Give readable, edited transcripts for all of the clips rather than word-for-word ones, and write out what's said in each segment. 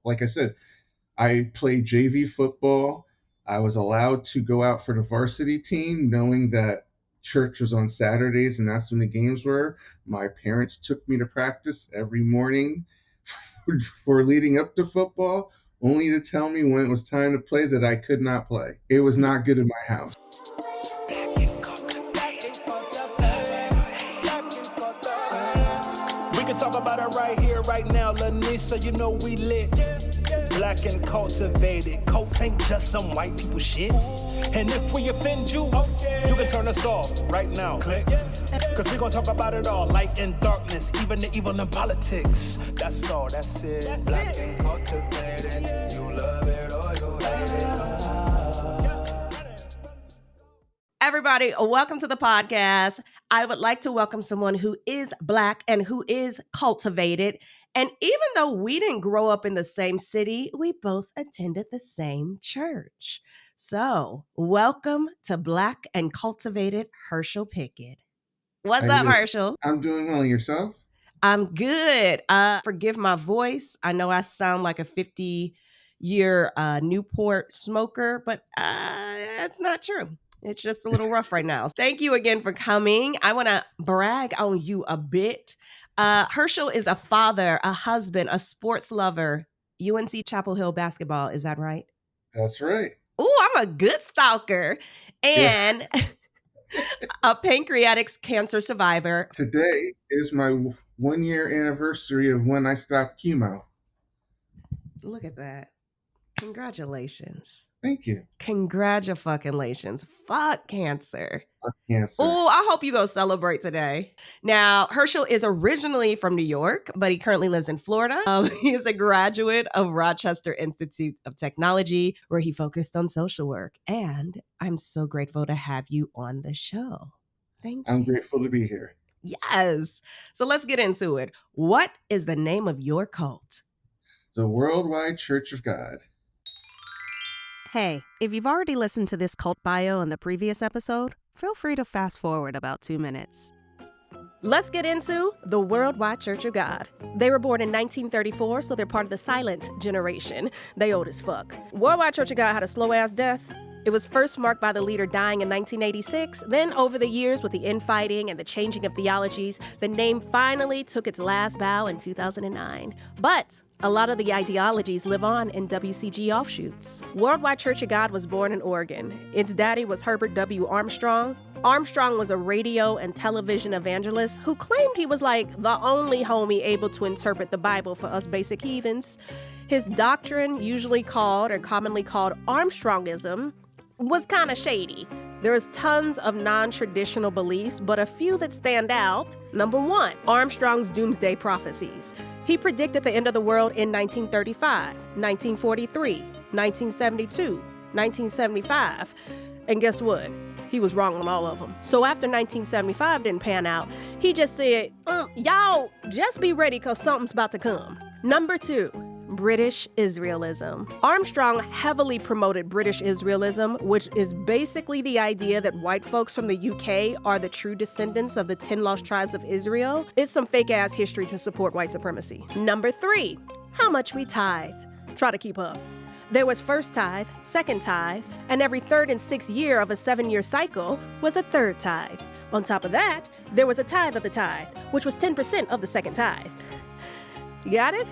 like I said, I played JV football. I was allowed to go out for the varsity team, knowing that church was on Saturdays and that's when the games were. My parents took me to practice every morning for leading up to football, only to tell me when it was time to play that I could not play. It was not good in my house. We can talk about it right here, right now, lanisa, you know we lit. Black and cultivated. Cults ain't just some white people shit. And if we offend you, you can turn us off right now. Click. Cause we gon' talk about it all. Light and darkness, even the evil in politics. That's all, that's it. Black and cultivated. You love it or you hate it. Everybody, welcome to the podcast. I would like to welcome someone who is Black and who is cultivated. And even though we didn't grow up in the same city, we both attended the same church. So, welcome to Black and cultivated Hersal Pickett. What's up, Hershal? I'm doing well. Yourself? I'm good. Forgive my voice. I know I sound like a 50-year Newport smoker, but that's not true. It's just a little rough right now. Thank you again for coming. I want to brag on you a bit. Hershal is a father, a husband, a sports lover, UNC Chapel Hill basketball. Is that right? That's right. Ooh, I'm a good stalker. And a pancreatic cancer survivor. Today is my 1-year anniversary of when I stopped chemo. Look at that. Congratulations. Thank you. Congratulations. Fuck cancer. Fuck cancer. Oh, I hope you go celebrate today. Now, Hershal is originally from New York, but he currently lives in Florida. He is a graduate of Rochester Institute of Technology, where he focused on social work. And I'm so grateful to have you on the show. Thank you. I'm grateful to be here. Yes. So let's get into it. What is the name of your cult? The Worldwide Church of God. Hey, if you've already listened to this cult bio in the previous episode, feel free to fast forward about 2 minutes. Let's get into the Worldwide Church of God. They were born in 1934, so they're part of the silent generation. They old as fuck. Worldwide Church of God had a slow-ass death. It was first marked by the leader dying in 1986. Then, over the years, with the infighting and the changing of theologies, the name finally took its last bow in 2009. But a lot of the ideologies live on in WCG offshoots. Worldwide Church of God was born in Oregon. Its daddy was Herbert W. Armstrong. Armstrong was a radio and television evangelist who claimed he was like the only homie able to interpret the Bible for us basic heathens. His doctrine, usually called or commonly called Armstrongism, was kind of shady. There's tons of non-traditional beliefs, but a few that stand out. Number 1, Armstrong's doomsday prophecies. He predicted the end of the world in 1935, 1943, 1972, 1975. And guess what? He was wrong on all of them. So after 1975 didn't pan out, he just said, y'all just be ready because something's about to come. Number 2, British Israelism. Armstrong heavily promoted British Israelism, which is basically the idea that white folks from the UK are the true descendants of the 10 lost tribes of Israel. It's some fake-ass history to support white supremacy. Number 3, how much we tithe. Try to keep up. There was first tithe, second tithe, and every third and sixth year of a 7-year cycle was a third tithe. On top of that, there was a tithe of the tithe, which was 10% of the second tithe. You got it?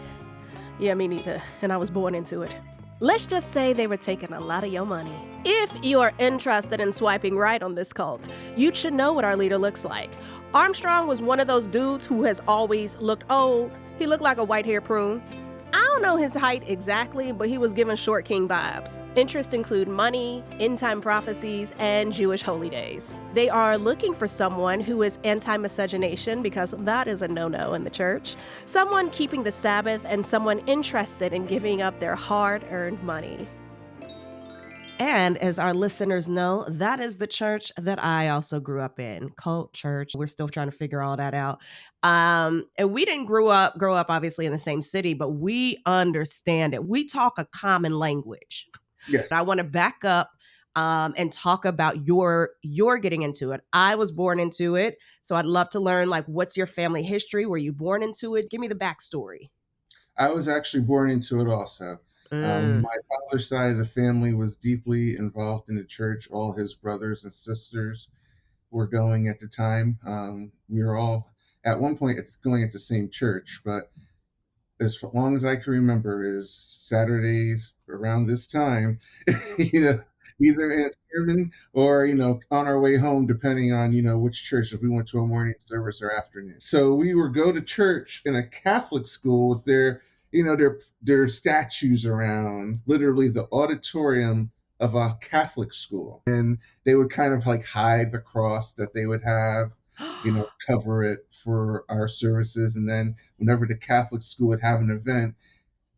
Yeah, me neither, and I was born into it. Let's just say they were taking a lot of your money. If you are interested in swiping right on this cult, you should know what our leader looks like. Armstrong was one of those dudes who has always looked old. He looked like a white-haired prune. I don't know his height exactly, but he was given short king vibes. Interests include money, end-time prophecies, and Jewish holy days. They are looking for someone who is anti-miscegenation, because that is a no-no in the church, someone keeping the Sabbath, and someone interested in giving up their hard-earned money. And as our listeners know, that is the church that I also grew up in, cult church. We're still trying to figure all that out. And we didn't grow up obviously in the same city, but we understand it. We talk a common language. Yes. I want to back up and talk about your getting into it. I was born into it, so I'd love to learn, like, what's your family history? Were you born into it? Give me the backstory. I was actually born into it also. Mm. My father's side of the family was deeply involved in the church. All his brothers and sisters were going at the time. We were all at one point going at the same church, but as long as I can remember is Saturdays around this time, you know, either in a sermon or, on our way home, depending on, which church, if we went to a morning service or afternoon. So we would go to church in a Catholic school with their statues around, literally the auditorium of a Catholic school. And they would kind of like hide the cross that they would have, cover it for our services. And then whenever the Catholic school would have an event,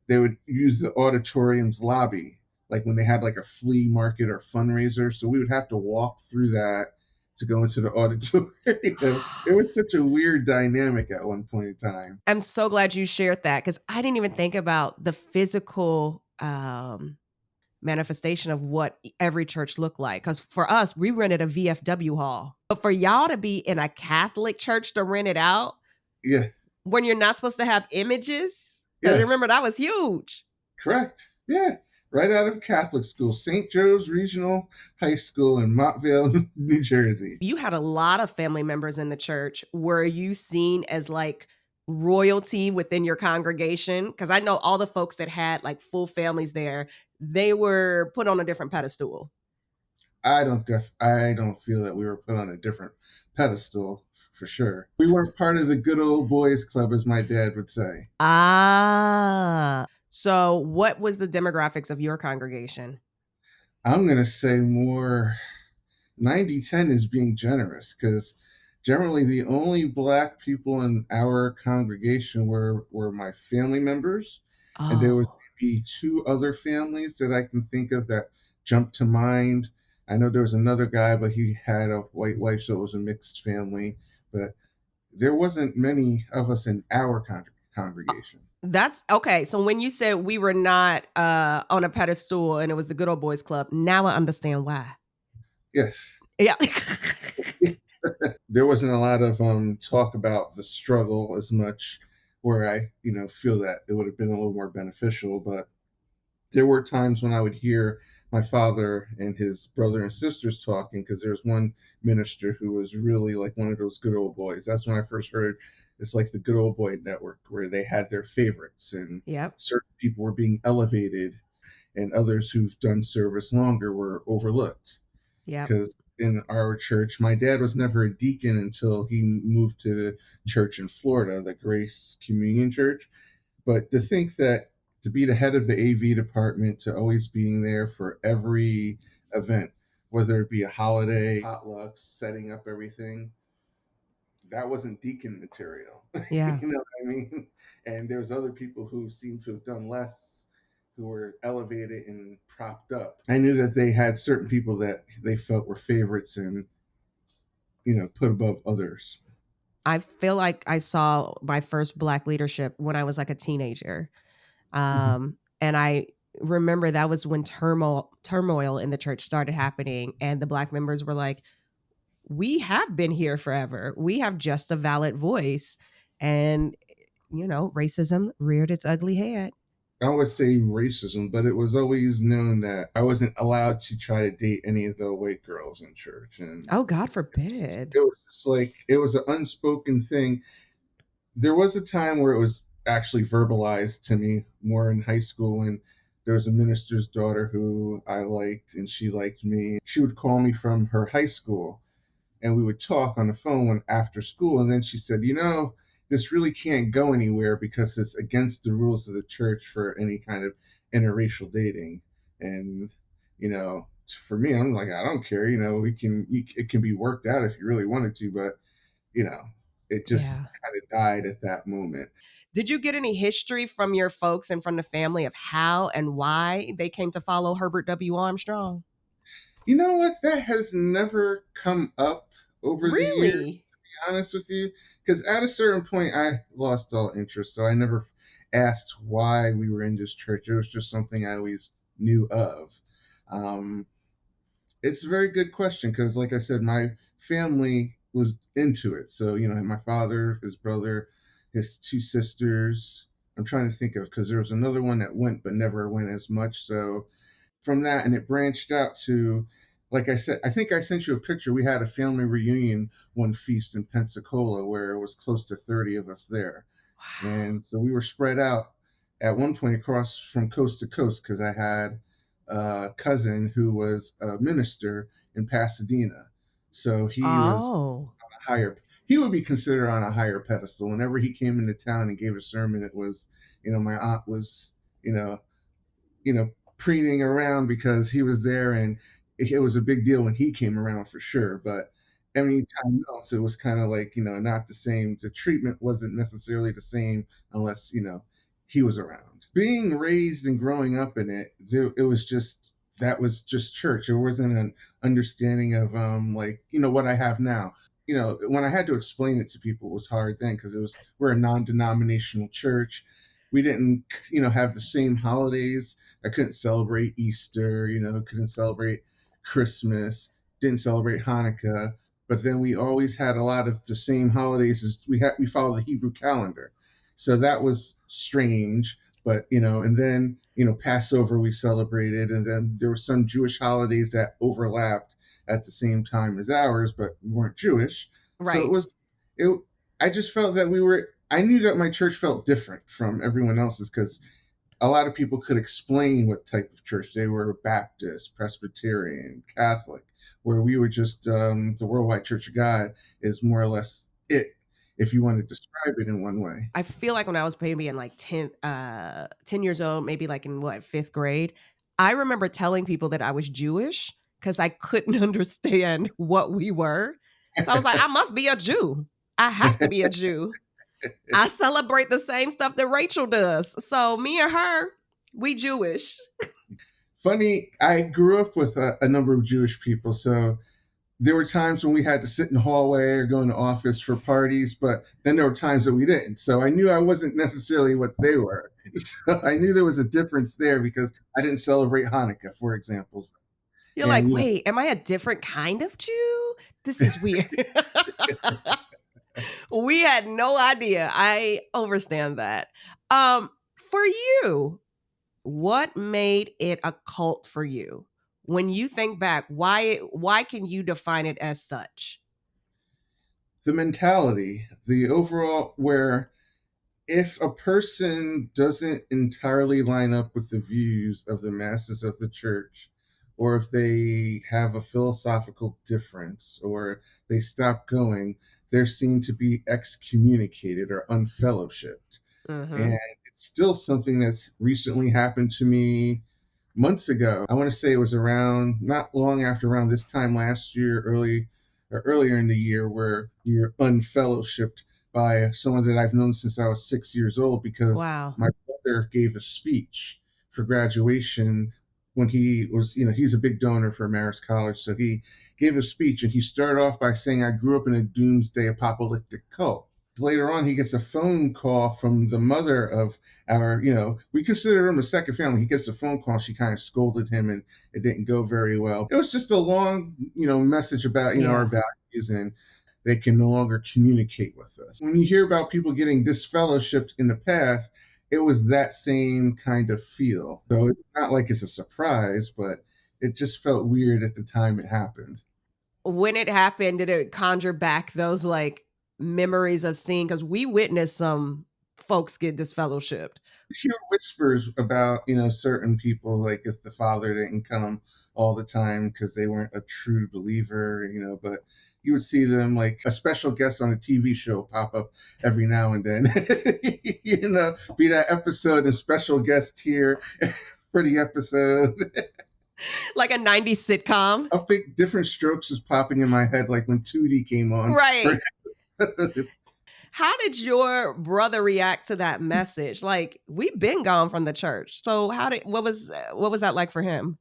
they would use the auditorium's lobby, like when they had like a flea market or fundraiser. So we would have to walk through that to go into the auditorium. It was such a weird dynamic at one point in time. I'm so glad you shared that because I didn't even think about the physical manifestation of what every church looked like. Because for us, we rented a VFW hall. But for y'all to be in a Catholic church to rent it out Yeah. when you're not supposed to have images, because Yes. remember, that was huge. Correct. Yeah. Right out of Catholic school, St. Joe's Regional High School in Montvale, New Jersey. You had a lot of family members in the church. Were you seen as like royalty within your congregation? Because I know all the folks that had like full families there, they were put on a different pedestal. I don't feel that we were put on a different pedestal for sure. We weren't part of the good old boys club, as my dad would say. Ah. So what was the demographics of your congregation? I'm going to say more 90-10 is being generous, because generally the only black people in our congregation were my family members. And there was Oh, maybe two other families that I can think of that jumped to mind. I know there was another guy, but he had a white wife, so it was a mixed family. But there wasn't many of us in our congregation. that's okay. So when you said we were not on a pedestal and it was the good old boys club, now I understand why. Yes. Yeah. There wasn't a lot of talk about the struggle as much, where I, feel that it would have been a little more beneficial. But there were times when I would hear my father and his brother and sisters talking, because there's one minister who was really like one of those good old boys. That's when I first heard it's like the good old boy network, where they had their favorites and Yep. certain people were being elevated and others who've done service longer were overlooked. Yep. Because in our church, my dad was never a deacon until he moved to the church in Florida, the Grace Communion Church. But to think that to be the head of the AV department, to always being there for every event, whether it be a holiday, potlucks, setting up everything, that wasn't deacon material. Yeah. You know what I mean? And there's other people who seem to have done less, who were elevated and propped up. I knew that they had certain people that they felt were favorites and, put above others. I feel like I saw my first Black leadership when I was like a teenager. And I remember that was when turmoil in the church started happening. And the Black members were like, we have been here forever. We have just a valid voice. And, racism reared its ugly head. I would say racism, but it was always known that I wasn't allowed to try to date any of the white girls in church. And Oh, God forbid. it was just like, it was an unspoken thing. There was a time where it was actually verbalized to me more in high school, when there was a minister's daughter who I liked and she liked me. She would call me from her high school and we would talk on the phone after school. And then she said, this really can't go anywhere because it's against the rules of the church for any kind of interracial dating. And, for me, I'm like, I don't care. It can be worked out if you really wanted to, but, it just kind of died at that moment. Did you get any history from your folks and from the family of how and why they came to follow Herbert W. Armstrong? You know what? That has never come up over the years, to be honest with you. Because at a certain point, I lost all interest. So I never asked why we were in this church. It was just something I always knew of. It's a very good question because, like I said, my family was into it. So, my father, his brother, his two sisters, I'm trying to think of, because there was another one that went but never went as much. So from that, and it branched out to, like I said, I think I sent you a picture. We had a family reunion one feast in Pensacola where it was close to 30 of us there. And so we were spread out at one point across from coast to coast because I had a cousin who was a minister in Pasadena. So he was Oh, higher, he would be considered on a higher pedestal. Whenever he came into town and gave a sermon, it was, my aunt was, you know, preening around because he was there, and it was a big deal when he came around for sure. But any time else, it was kind of like, not the same. The treatment wasn't necessarily the same unless, he was around. Being raised and growing up in it, it was just, that was just church. It wasn't an understanding of, what I have now. When I had to explain it to people, it was hard then because we're a non-denominational church. We didn't, have the same holidays. I couldn't celebrate Easter, couldn't celebrate Christmas, didn't celebrate Hanukkah. But then we always had a lot of the same holidays as we followed the Hebrew calendar. So that was strange. But, and then, Passover we celebrated, and then there were some Jewish holidays that overlapped at the same time as ours, but we weren't Jewish. So right. it, I just felt that I knew that my church felt different from everyone else's because a lot of people could explain what type of church they were: Baptist, Presbyterian, Catholic, where we were just the Worldwide Church of God is more or less it, if you want to describe it in one way. I feel like when I was maybe in like 10 years old, maybe like in fifth grade, I remember telling people that I was Jewish because I couldn't understand what we were. So I was like, I must be a Jew. I have to be a Jew. I celebrate the same stuff that Rachel does. So me and her, we Jewish. Funny, I grew up with a number of Jewish people, so there were times when we had to sit in the hallway or go in the office for parties, but then there were times that we didn't. So I knew I wasn't necessarily what they were. So I knew there was a difference there because I didn't celebrate Hanukkah, for example. You're like, wait, am I a different kind of Jew? This is weird. We had no idea. I understand that. For you, what made it a cult for you? When you think back, why can you define it as such? The mentality, the overall, where if a person doesn't entirely line up with the views of the masses of the church, or if they have a philosophical difference, or they stop going, they're seen to be excommunicated or unfellowshipped. Mm-hmm. And it's still something that's recently happened to me months ago. I want to say it was around, not long after, around this time last year, earlier in the year, where we were unfellowshipped by someone that I've known since I was 6 years old because Wow. my brother gave a speech for graduation when he was, he's a big donor for Marist College. So he gave a speech and he started off by saying, I grew up in a doomsday apocalyptic cult. Later on, he gets a phone call from the mother of our, we consider him a second family. He gets a phone call. She kind of scolded him and it didn't go very well. It was just a long, message about, our values, and they can no longer communicate with us. When you hear about people getting disfellowshipped in the past, it was that same kind of feel. So it's not like it's a surprise, but it just felt weird at the time it happened. When it happened, did it conjure back those memories of seeing, because we witnessed some folks get disfellowshipped? You hear whispers about, certain people, like if the father didn't come all the time because they weren't a true believer, but you would see them like a special guest on a TV show pop up every now and then, be that episode and special guest here for the episode. Like a 90s sitcom. I think Different Strokes is popping in my head, like when Tootie came on. Right. How did your brother react to that message? Like, we've been gone from the church. So what was that like for him?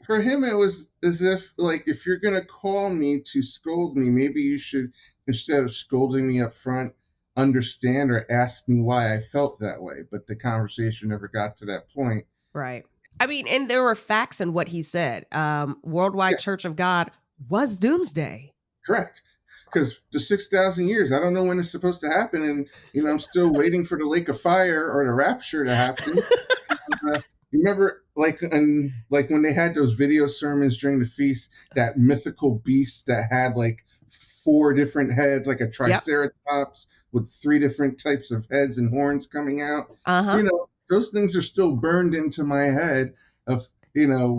For him, it was as if, like, if you're going to call me to scold me, maybe you should, instead of scolding me up front, understand or ask me why I felt that way. But the conversation never got to that point. Right. I mean, and there were facts in what he said. Worldwide Church of God was doomsday. Correct. because the 6,000 years, I don't know when it's supposed to happen. And, I'm still waiting for the lake of fire or the rapture to happen. Remember, like when they had those video sermons during the feast, that mythical beast that had like 4 different heads, like a triceratops with 3 different types of heads and horns coming out. Those things are still burned into my head of,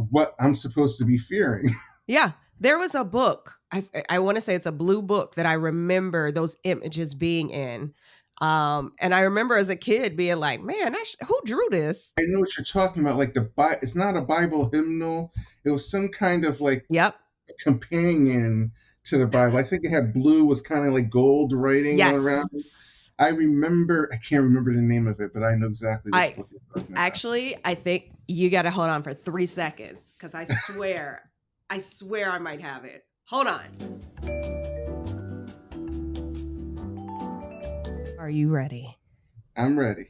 what I'm supposed to be fearing. Yeah. There was a book, I want to say it's a blue book that I remember those images being in. And I remember as a kid being like, man, who drew this? I know what you're talking about. Like it's not a Bible hymnal. It was some kind of like companion to the Bible. I think it had blue with kind of like gold writing around it. I can't remember the name of it, but I know exactly what you're talking about. Actually, I think you got to hold on for 3 seconds because I swear I might have it. Hold on. Are you ready? I'm ready.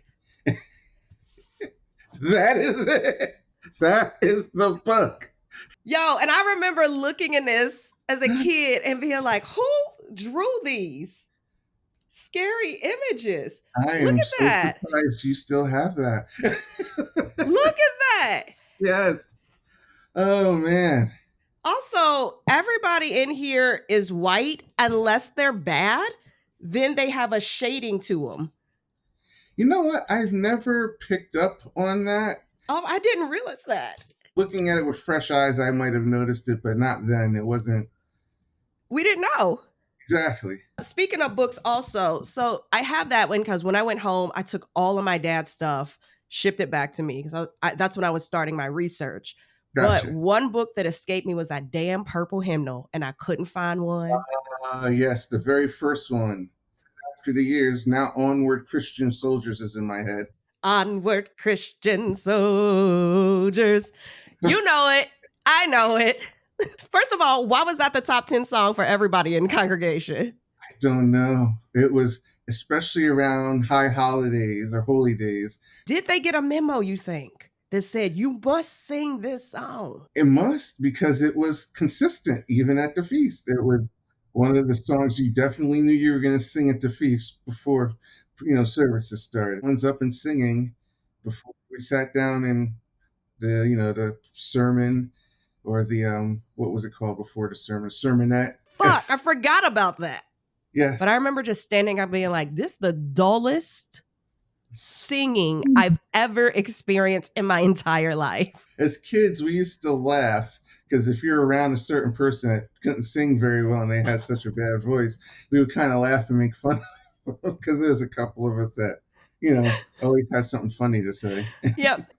That is it. That is the book. Yo, and I remember looking in this as a kid and being like, who drew these scary images? I am so surprised you still have that. Look at that. Yes. Oh, man. Also, everybody in here is white unless they're bad. Then they have a shading to them. You know what? I've never picked up on that. Oh, I didn't realize that. Looking at it with fresh eyes, I might have noticed it, but not then. It wasn't. We didn't know. Exactly. Speaking of books also, so I have that one because when I went home, I took all of my dad's stuff, shipped it back to me because that's when I was starting my research. Gotcha. But one book that escaped me was that damn purple hymnal, and I couldn't find one. Yes, the very first one. After the years, now Onward Christian Soldiers is in my head. Onward Christian Soldiers. You know it. I know it. First of all, why was that the top 10 song for everybody in congregation? I don't know. It was especially around high holidays or holy days. Did they get a memo, you think, that said, you must sing this song? It must, because it was consistent, even at the feast. It was one of the songs you definitely knew you were going to sing at the feast before, services started. One's up and singing before we sat down in the sermon or the, what was it called before the sermon? Sermonette. Fuck, yes. I forgot about that. Yes. But I remember just standing up being like, this is the dullest singing I've ever experienced in my entire life. As kids, we used to laugh because if you're around a certain person that couldn't sing very well and they had such a bad voice, we would kind of laugh and make fun of them because there's a couple of us that, always had something funny to say. Yep.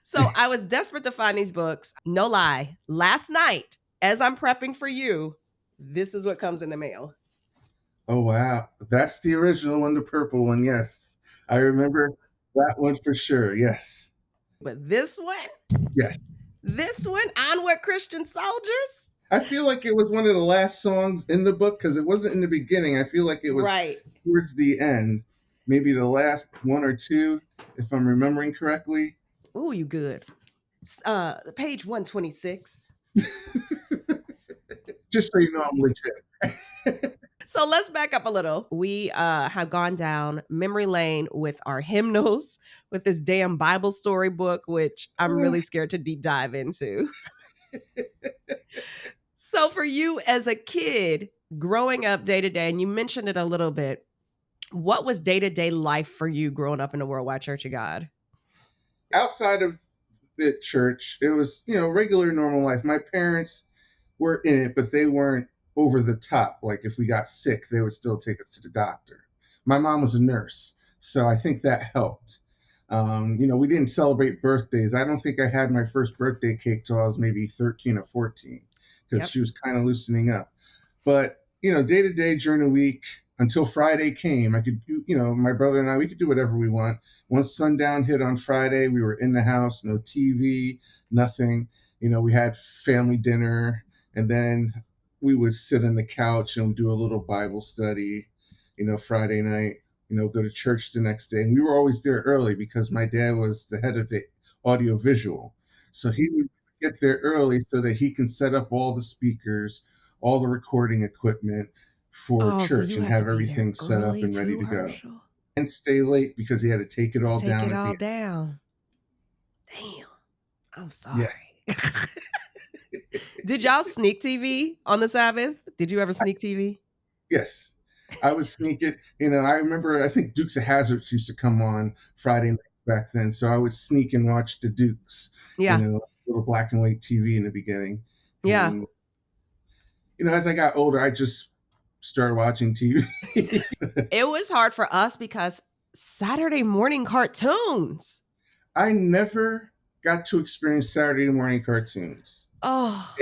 So I was desperate to find these books. No lie. Last night, as I'm prepping for you, this is what comes in the mail. Oh, wow. That's the original one, the purple one. Yes. I remember that one for sure. Yes. But this one? Yes. This one, Onward Christian Soldiers? I feel like it was one of the last songs in the book because it wasn't in the beginning. I feel like it was towards the end. Maybe the last 1 or 2, if I'm remembering correctly. Oh, you good. Page 126. Just so you know I'm legit. So let's back up a little. We have gone down memory lane with our hymnals, with this damn Bible story book, which I'm really scared to deep dive into. So for you as a kid, growing up day to day, and you mentioned it a little bit, what was day-to-day life for you growing up in the Worldwide Church of God? Outside of the church, it was, regular, normal life. My parents were in it, but they weren't over the top. Like if we got sick, they would still take us to the doctor. My mom was a nurse, so I think that helped. We didn't celebrate birthdays. I don't think I had my first birthday cake till I was maybe 13 or 14 because she was kind of loosening up. But, day to day during the week until Friday came, I could do, my brother and I, we could do whatever we want. Once sundown hit on Friday, we were in the house, no TV, nothing. We had family dinner, and then we would sit on the couch and do a little Bible study, Friday night, go to church the next day. And we were always there early because my dad was the head of the audio visual. So he would get there early so that he can set up all the speakers, all the recording equipment for Oh, so church you and had to have be there everything set up early and ready too, to go. Hershal? And stay late because he had to take it all Take down it at the all end. down. Damn. I'm sorry. Yeah. Did y'all sneak TV on the Sabbath? Did you ever sneak TV? Yes. I would sneak it. I remember, I think Dukes of Hazzard used to come on Friday night back then. So I would sneak and watch the Dukes, Yeah. little black and white TV in the beginning. Yeah. And, as I got older, I just started watching TV. It was hard for us because Saturday morning cartoons. I never got to experience Saturday morning cartoons. Oh.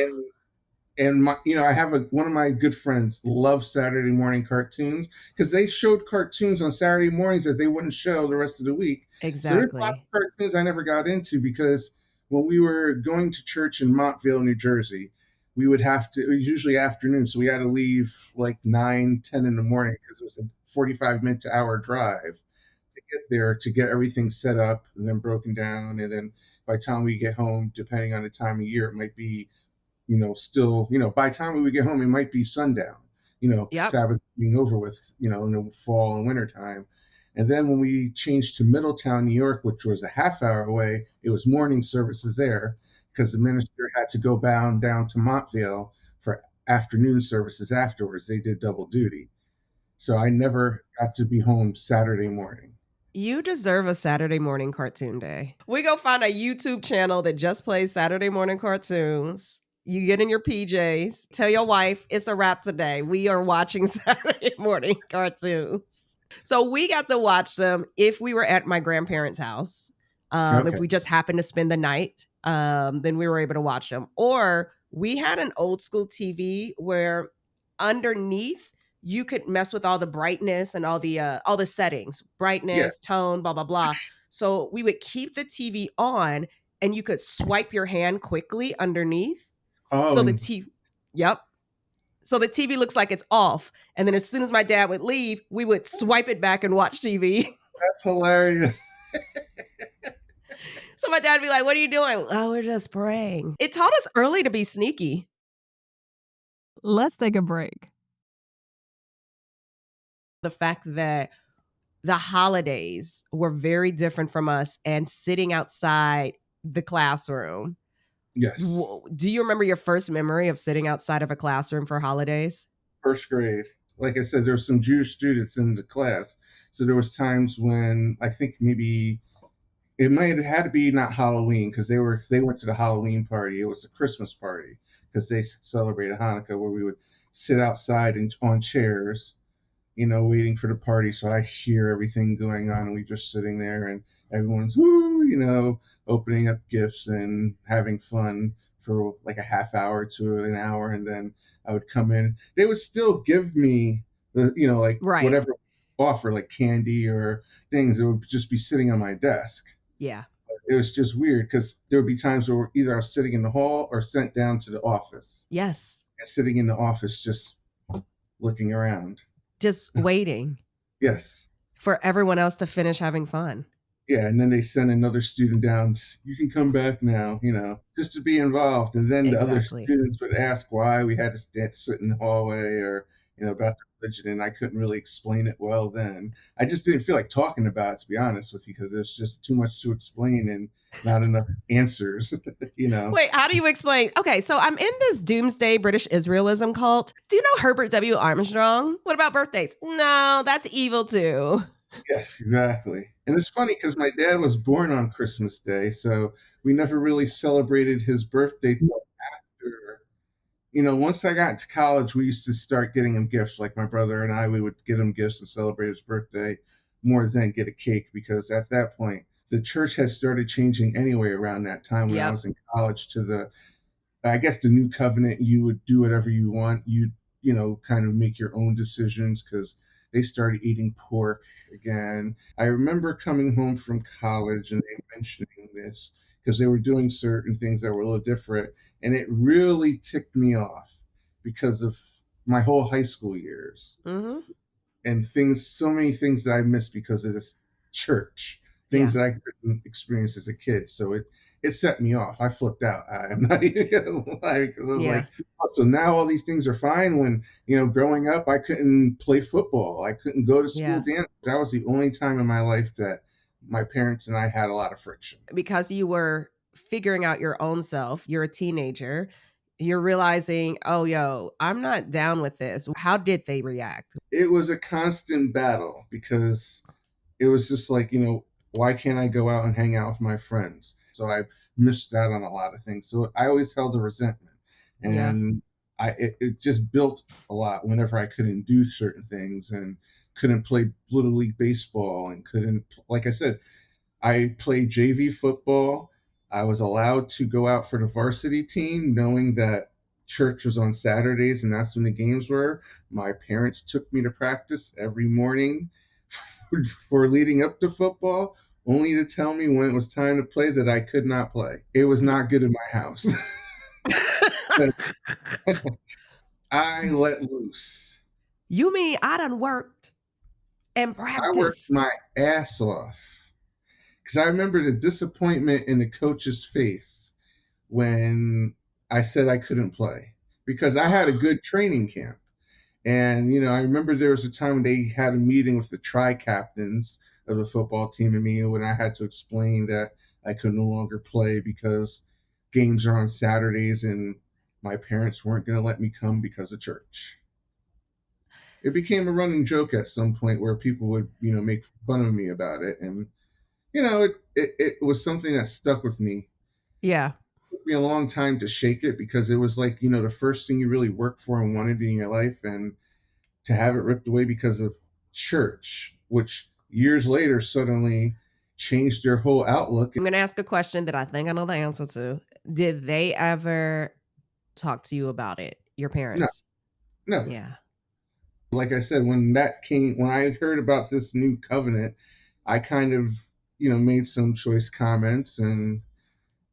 And my, I have one of my good friends loves Saturday morning cartoons because they showed cartoons on Saturday mornings that they wouldn't show the rest of the week. So there's a lot of Exactly. cartoons I never got into because when we were going to church in Montville, New Jersey, we would have to, it was usually afternoon, so we had to leave like 9, 10 in the morning because it was a 45-minute to hour drive to get there to get everything set up and then broken down. And then by the time we get home, depending on the time of year, it might be still, by the time we would get home, it might be sundown, Yep. Sabbath being over with, in the fall and winter time. And then when we changed to Middletown, New York, which was a half hour away, it was morning services there because the minister had to go down to Montville for afternoon services afterwards. They did double duty. So I never got to be home Saturday morning. You deserve a Saturday morning cartoon day. We go find a YouTube channel that just plays Saturday morning cartoons. You get in your PJs, tell your wife it's a wrap today. We are watching Saturday morning cartoons. So we got to watch them if we were at my grandparents' house. Okay. If we just happened to spend the night, then we were able to watch them. Or we had an old school TV where underneath you could mess with all the brightness and all the settings, brightness, tone, blah, blah, blah. So we would keep the TV on and you could swipe your hand quickly underneath. Oh, So the TV, yep. So the TV looks like it's off. And then as soon as my dad would leave, we would swipe it back and watch TV. That's hilarious. So my dad would be like, what are you doing? Oh, we're just praying. It taught us early to be sneaky. Let's take a break. The fact that the holidays were very different from us and sitting outside the classroom. Yes. Do you remember your first memory of sitting outside of a classroom for holidays? First grade. Like I said, there's some Jewish students in the class. So there was times when I think maybe it might have had to be not Halloween because they went to the Halloween party. It was a Christmas party because they celebrated Hanukkah where we would sit outside on chairs, waiting for the party. So I hear everything going on and we just sitting there and everyone's opening up gifts and having fun for like a half hour to an hour. And then I would come in. They would still give me Right. whatever offer, like candy or things. It would just be sitting on my desk. Yeah. It was just weird because there would be times where either I was sitting in the hall or sent down to the office. Yes. And sitting in the office just looking around. Just waiting. Yes. For everyone else to finish having fun. Yeah, and then they send another student down. You can come back now, just to be involved. And then the other students would ask why we had to sit in the hallway or, about the religion. And I couldn't really explain it well then. I just didn't feel like talking about it, to be honest with you, because there's just too much to explain and not enough answers, Wait, how do you explain? Okay, so I'm in this doomsday British Israelism cult. Do you know Herbert W. Armstrong? What about birthdays? No, that's evil too. Yes, exactly. And it's funny because my dad was born on Christmas Day, so we never really celebrated his birthday till after. Once I got to college, we used to start getting him gifts. Like my brother and I, we would get him gifts and celebrate his birthday more than get a cake because at that point, the church had started changing anyway around that time when I was in college to the new covenant. You would do whatever you want. You kind of make your own decisions because they started eating pork again. I remember coming home from college and they mentioning this because they were doing certain things that were a little different. And it really ticked me off because of my whole high school years and so many things that I missed because of this church. things that I couldn't experience as a kid. So it set me off. I flipped out. I'm not even gonna lie, because I was like, oh, so now all these things are fine. When growing up, I couldn't play football. I couldn't go to school dance. That was the only time in my life that my parents and I had a lot of friction. Because you were figuring out your own self. You're a teenager. You're realizing, oh, yo, I'm not down with this. How did they react? It was a constant battle, because it was just like, why can't I go out and hang out with my friends? So I missed out on a lot of things. So I always held a resentment, and it just built a lot whenever I couldn't do certain things and couldn't play Little League baseball and couldn't, like I said, I played JV football. I was allowed to go out for the varsity team, knowing that church was on Saturdays and that's when the games were. My parents took me to practice every morning for leading up to football, only to tell me when it was time to play that I could not play. It was not good in my house. I let loose. You mean I done worked and practiced? I worked my ass off. Because I remember the disappointment in the coach's face when I said I couldn't play, because I had a good training camp. And, I remember there was a time when they had a meeting with the tri-captains of the football team and me, when I had to explain that I could no longer play because games are on Saturdays and my parents weren't going to let me come because of church. It became a running joke at some point where people would, make fun of me about it. And, it was something that stuck with me. Yeah. It took me a long time to shake it, because it was like, the first thing you really worked for and wanted in your life, and to have it ripped away because of church, which years later suddenly changed their whole outlook. I'm going to ask a question that I think I know the answer to. Did they ever talk to you about it, your parents? No. Yeah. Like I said, when I heard about this new covenant, I kind of, made some choice comments, and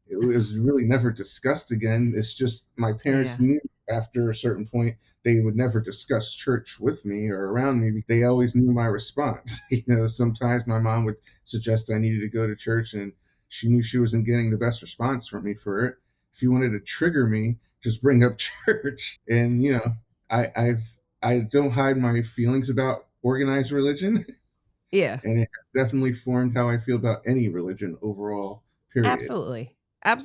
it was really never discussed again. It's just my parents knew after a certain point they would never discuss church with me or around me. They always knew my response. Sometimes my mom would suggest I needed to go to church, and she knew she wasn't getting the best response from me for it. If you wanted to trigger me, just bring up church. And, I don't hide my feelings about organized religion. Yeah. And it definitely formed how I feel about any religion overall, period. Absolutely. I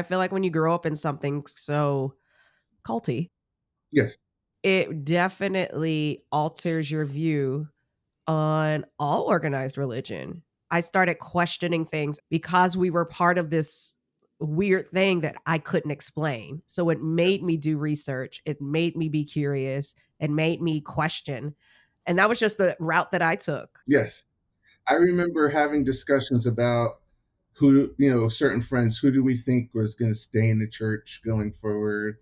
feel like when you grow up in something so culty, yes, it definitely alters your view on all organized religion. I started questioning things because we were part of this weird thing that I couldn't explain. So it made me do research. It made me be curious. It made me question. And that was just the route that I took. Yes. I remember having discussions about who, certain friends, who do we think was going to stay in the church going forward?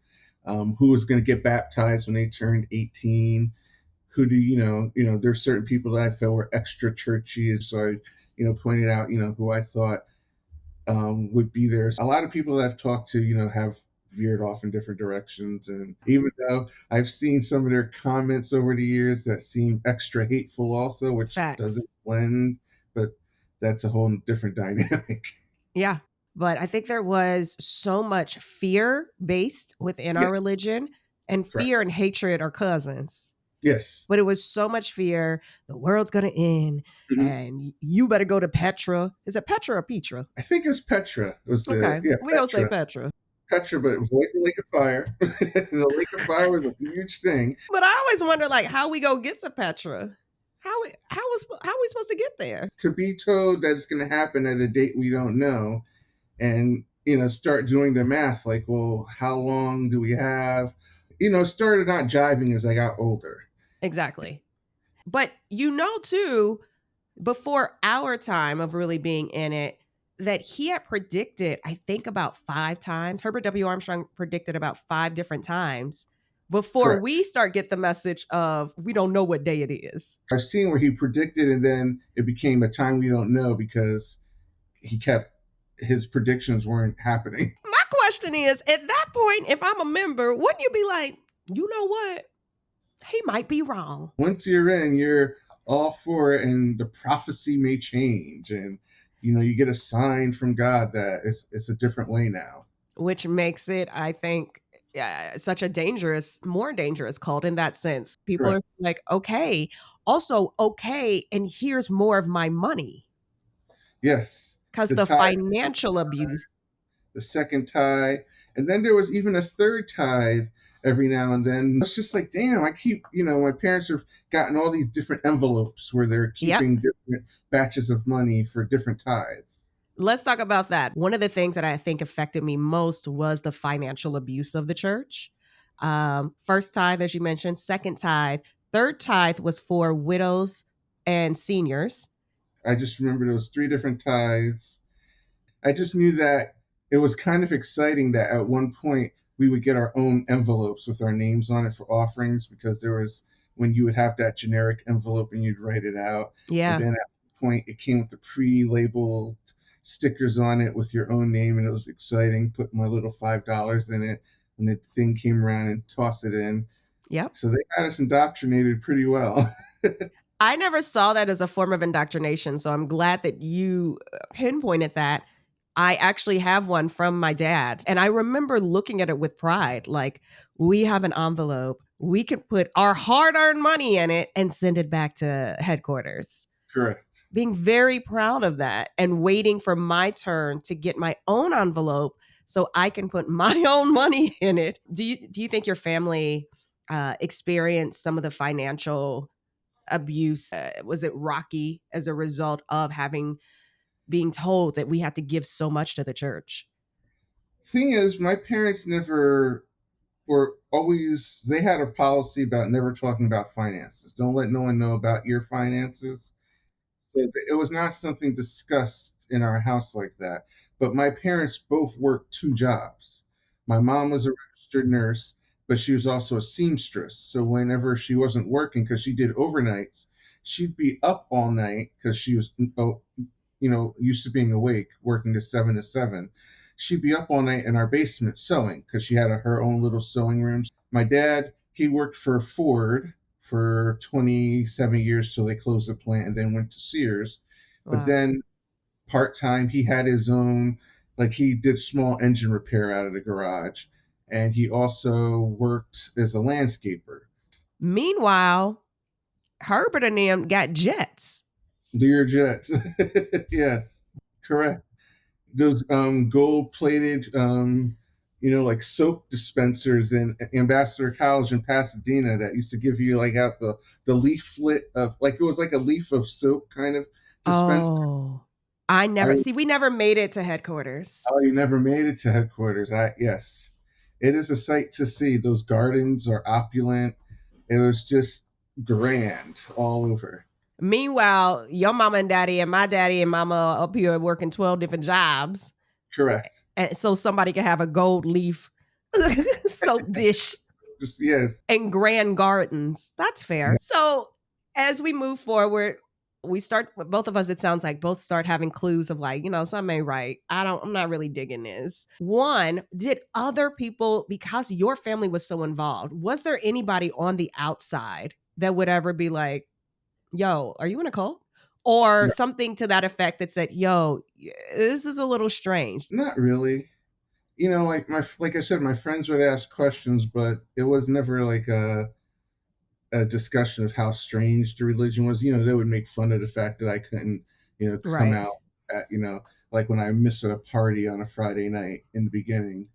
Who was going to get baptized when they turned 18? Who do there's certain people that I felt were extra churchy. So I, pointed out, who I thought would be there. A lot of people that I've talked to, have veered off in different directions. And even though I've seen some of their comments over the years that seem extra hateful also, which doesn't blend, but that's a whole different dynamic. Yeah. But I think there was so much fear based within our religion, and fear and hatred are cousins. Yes. But it was so much fear. The world's going to end, and you better go to Petra. Is it Petra or Petra? I think it's Petra. We're going to say Petra. Petra, but it was like the Lake of Fire. The Lake of Fire was a huge thing. But I always wonder, how we go get to Petra. How are we supposed to get there? To be told that it's going to happen at a date we don't know, and start doing the math, like, well, how long do we have? Started not jiving as I got older. Exactly. But too, before our time of really being in it, that he had predicted, I think, about 5 times. Herbert W. Armstrong predicted about 5 different times before we start get the message of we don't know what day it is. I've seen where he predicted and then it became a time we don't know because his predictions weren't happening. My question is, at that point, if I'm a member, wouldn't you be like, you know what? He might be wrong. Once you're in, you're all for it, and the prophecy may change, and you get a sign from God that it's a different way now. Which makes it, I think, such a more dangerous cult in that sense. People are Correct. like, okay, also okay, and here's more of my money. Yes. Because The the tithe, financial abuse. the second tithe, and then there was even a third tithe every now and then. It's just like, damn, I keep, my parents have gotten all these different envelopes where they're Yep. keeping different batches of money for different tithes. Let's talk about that. One of the things that I think affected me most was the financial abuse of the church. First tithe, as you mentioned, second tithe, third tithe was for widows and seniors. I just remember those three different tithes. I just knew that it was kind of exciting that at one point we would get our own envelopes with our names on it for offerings, because there was when you would have that generic envelope and you'd write it out. Yeah. And then at one point it came with the pre-labeled stickers on it with your own name, and it was exciting. Put my little $5 in it, and the thing came around and toss it in. Yep. So they had us indoctrinated pretty well. I never saw that as a form of indoctrination, so I'm glad that you pinpointed that. I actually have one from my dad, and I remember looking at it with pride. Like, we have an envelope. We can put our hard-earned money in it and send it back to headquarters. Correct. Being very proud of that and waiting for my turn to get my own envelope so I can put my own money in it. Do you think your family experienced some of the financial abuse? Was it rocky as a result of being told that we had to give so much to the church? Thing is, my parents never were always, they had a policy about never talking about finances. Don't let no one know about your finances. So it was not something discussed in our house like that. But my parents both worked two jobs. My mom was a registered nurse, but she was also a seamstress. So whenever she wasn't working, because she did overnights, she'd be up all night because she was, used to being awake, working to 7 to 7. She'd be up all night in our basement sewing because she had her own little sewing room. My dad, he worked for Ford for 27 years till they closed the plant, and then went to Sears. Wow. But then part-time, he had his own, like he did small engine repair out of the garage. And he also worked as a landscaper. Meanwhile, Herbert and them got jets. Dear jets. Yes, correct. Those gold-plated, like soap dispensers in Ambassador College in Pasadena that used to give you like out the leaflet of, like, it was like a leaf of soap kind of dispenser. Oh, we never made it to headquarters. Oh, you never made it to headquarters. Yes, it is a sight to see. Those gardens are opulent. It was just grand all over. Meanwhile, your mama and daddy and my daddy and mama up here working 12 different jobs. Correct. And so somebody could have a gold leaf soap dish. Yes. And grand gardens. That's fair. So as we move forward, both of us, it sounds like, both start having clues of like, something ain't right. I'm not really digging this. One, did other people, because your family was so involved, was there anybody on the outside that would ever be like, yo, are you in a cult? Or something to that effect that said, yo, this is a little strange? Not really. Like I said, my friends would ask questions, but it was never like a discussion of how strange the religion was. They would make fun of the fact that I couldn't, come out at, like when I miss a party on a Friday night in the beginning.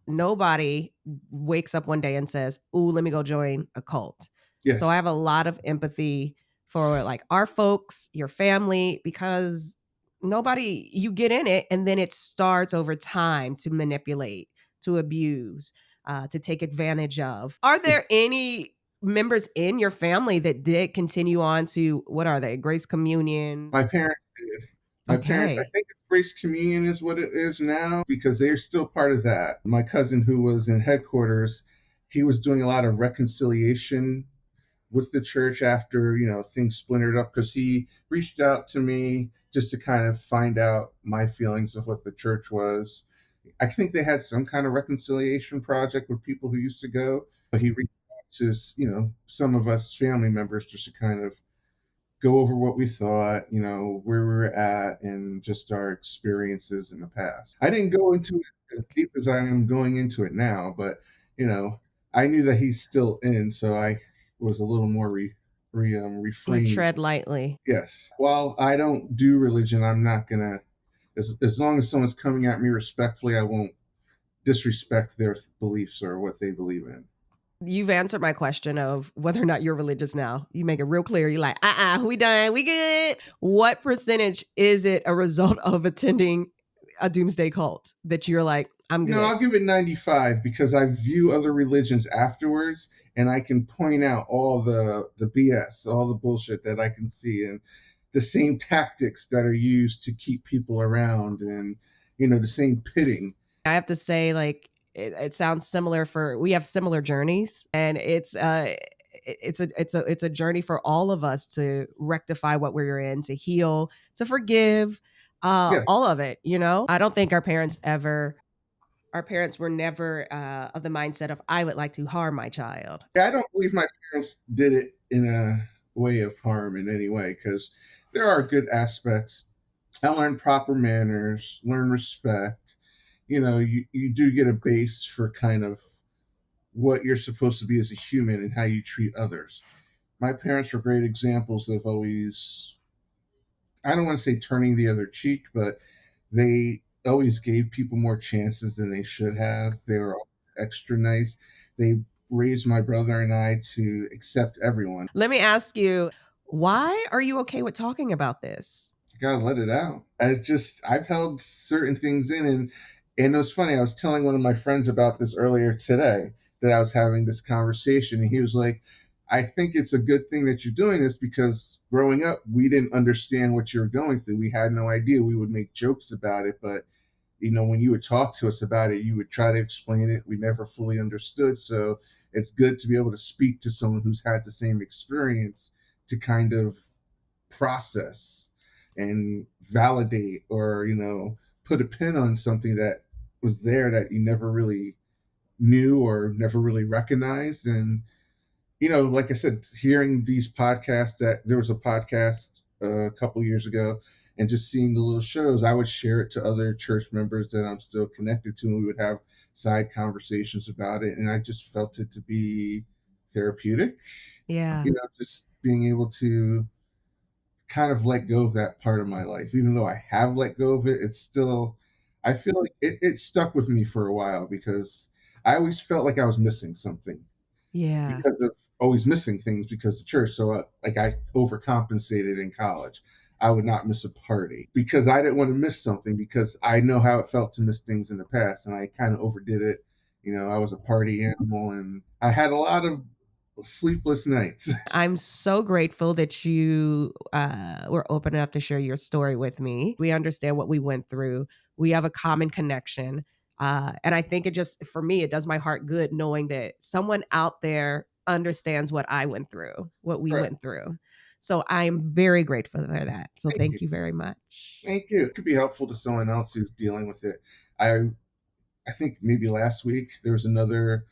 Nobody wakes up one day and says, ooh, let me go join a cult. Yes. So I have a lot of empathy for like our folks, your family, because you get in it and then it starts over time to manipulate, to abuse, to take advantage of. Are there any members in your family that did continue on to, what are they, Grace Communion? My parents did. My parents, I think it's Grace Communion is what it is now, because they're still part of that. My cousin, who was in headquarters, he was doing a lot of reconciliation with the church after, things splintered up, because he reached out to me just to kind of find out my feelings of what the church was. I think they had some kind of reconciliation project with people who used to go, but he reached out to, some of us family members just to kind of go over what we thought, where we were at, and just our experiences in the past. I didn't go into it as deep as I am going into it now, but I knew that he's still in, so I was a little more You refrained. tread lightly. Yes. While I don't do religion, I'm not gonna. As long as someone's coming at me respectfully, I won't disrespect their beliefs or what they believe in. You've answered my question of whether or not you're religious now. You make it real clear. You're like, we done, we good. What percentage is it a result of attending a doomsday cult that you're like, I'm good? No, I'll give it 95 because I view other religions afterwards and I can point out all the BS, all the bullshit that I can see, and the same tactics that are used to keep people around, and the same pitting. I have to say, like, it sounds similar we have similar journeys, and it's a journey for all of us to rectify what we're in, to heal, to forgive, all of it. I don't think our parents were never of the mindset of, I would like to harm my child. Yeah, I don't believe my parents did it in a way of harm in any way, because there are good aspects. I learned proper manners, learn respect. You do get a base for kind of what you're supposed to be as a human and how you treat others. My parents were great examples of always, I don't want to say turning the other cheek, but they always gave people more chances than they should have. They were extra nice. They raised my brother and I to accept everyone. Let me ask you, why are you okay with talking about this? You gotta let it out. I've held certain things in, and it was funny. I was telling one of my friends about this earlier today, that I was having this conversation, and he was like, I think it's a good thing that you're doing this, because growing up, we didn't understand what you were going through. We had no idea. We would make jokes about it, but when you would talk to us about it, you would try to explain it. We never fully understood. So it's good to be able to speak to someone who's had the same experience to kind of process and validate, or put a pin on something that was there that you never really knew or never really recognized. And like I said, hearing these podcasts, that there was a podcast a couple years ago, and just seeing the little shows, I would share it to other church members that I'm still connected to, and we would have side conversations about it, and I just felt it to be therapeutic. Yeah. Just being able to kind of let go of that part of my life. Even though I have let go of it, it's still, I feel like it stuck with me for a while, because I always felt like I was missing something. Yeah. Because of always missing things because of church. So I overcompensated in college. I would not miss a party because I didn't want to miss something, because I know how it felt to miss things in the past, and I kind of overdid it. I was a party animal, and I had a lot of sleepless nights. I'm so grateful that you were open enough to share your story with me. We understand what we went through. We have a common connection. And I think for me, it does my heart good knowing that someone out there understands what I went through, what we went through. So I'm very grateful for that. So thank you very much. Thank you. It could be helpful to someone else who's dealing with it. I think maybe last week there was another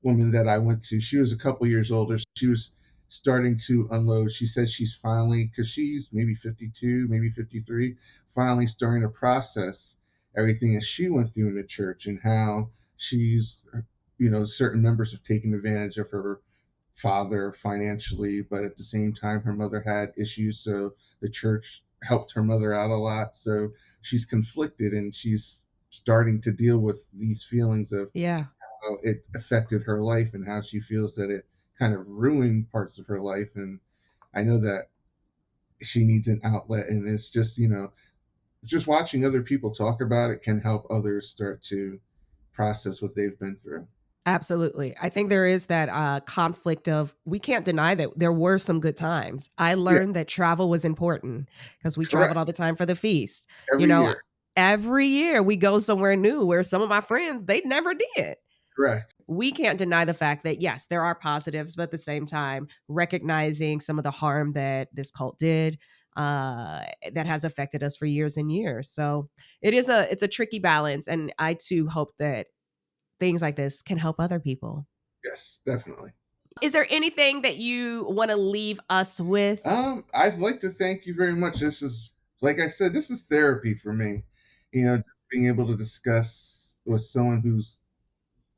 woman that I went to. She was a couple years older. She was starting to unload. She said she's finally, because she's maybe 52, maybe 53, finally starting to process everything that she went through in the church, and how she's, certain members have taken advantage of her father financially, but at the same time, her mother had issues. So the church helped her mother out a lot. So she's conflicted, and she's starting to deal with these feelings of how it affected her life, and how she feels that it kind of ruined parts of her life. And I know that she needs an outlet, and it's just, just watching other people talk about it can help others start to process what they've been through. Absolutely. I think there is that conflict of, we can't deny that there were some good times. I learned that travel was important, because we traveled all the time for the feast. Every year we go somewhere new, where some of my friends, they never did. Correct. We can't deny the fact that, yes, there are positives, but at the same time, recognizing some of the harm that this cult did, that has affected us for years and years. So it's a tricky balance. And I too hope that things like this can help other people. Yes, definitely. Is there anything that you want to leave us with? I'd like to thank you very much. This is, like I said, this is therapy for me. Just being able to discuss with someone who's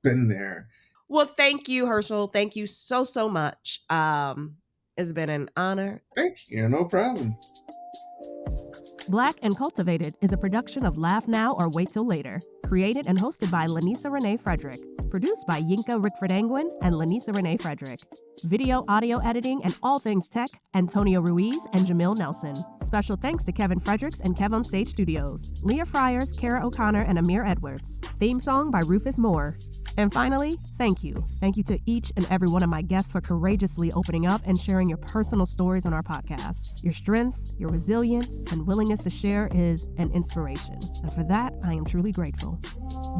been there. Well, thank you, Hershal. Thank you so, so much. It's been an honor. Thank you. No problem. Black and Cultivated is a production of Laugh Now or Wait Till Later. Created and hosted by Lanisa Renee Frederick. Produced by Yinka Rickford Angwin and Lanisa Renee Frederick. Video, audio editing, and all things tech, Antonio Ruiz and Jamil Nelson. Special thanks to Kevin Fredericks and Kev on Stage Studios. Leah Friars, Kara O'Connor, and Amir Edwards. Theme song by Rufus Moore. And finally, thank you. Thank you to each and every one of my guests for courageously opening up and sharing your personal stories on our podcast. Your strength, your resilience, and willingness to share is an inspiration. And for that, I am truly grateful.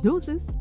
Deuces.